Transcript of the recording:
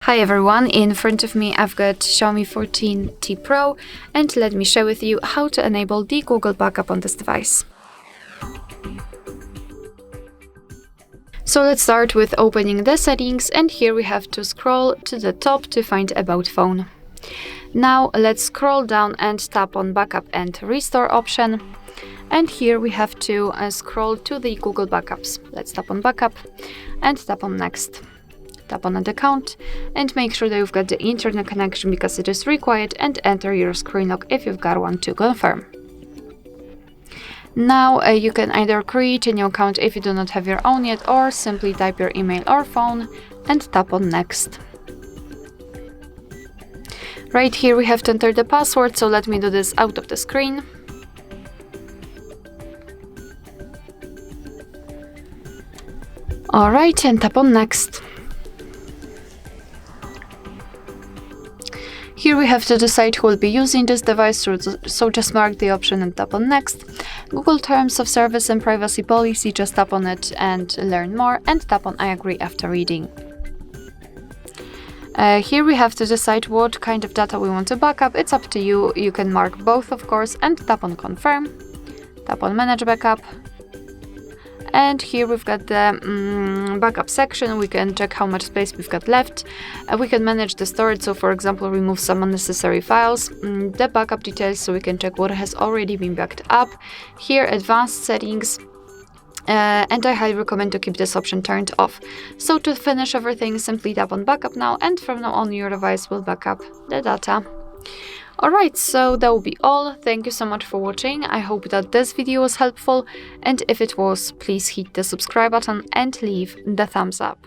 Hi everyone, in front of me I've got Xiaomi 14T Pro, and let me share with you how to enable the Google Backup on this device. So let's start with opening the settings, and here we have to scroll to the top to find About Phone. Now let's scroll down and tap on Backup and Restore option, and here we have to scroll to the Google Backups. Let's tap on Backup and tap on Next. Tap on Add Account and make sure that you've got the internet connection because it is required, and enter your screen lock if you've got one to confirm. Now you can either create a new account if you do not have your own yet, or simply type your email or phone and tap on Next. Right here we have to enter the password, so let me do this out of the screen. Alright, and tap on Next. Here we have to decide who will be using this device, so just mark the option and tap on Next. Google Terms of Service and Privacy Policy, just tap on it and learn more, and tap on I agree after reading. Here we have to decide what kind of data we want to backup. It's up to you, you can mark both of course, and tap on Confirm. Tap on Manage Backup. And here we've got the backup section. We can check how much space we've got left. We can manage the storage, so for example remove some unnecessary files. The backup details, so we can check what has already been backed up. Here advanced settings, and I highly recommend to keep this option turned off. So to finish everything, simply tap on Backup now, and from now on your device will back up the data. Alright, so that will be all. Thank you so much for watching. I hope that this video was helpful, and if it was, please hit the subscribe button and leave the thumbs up.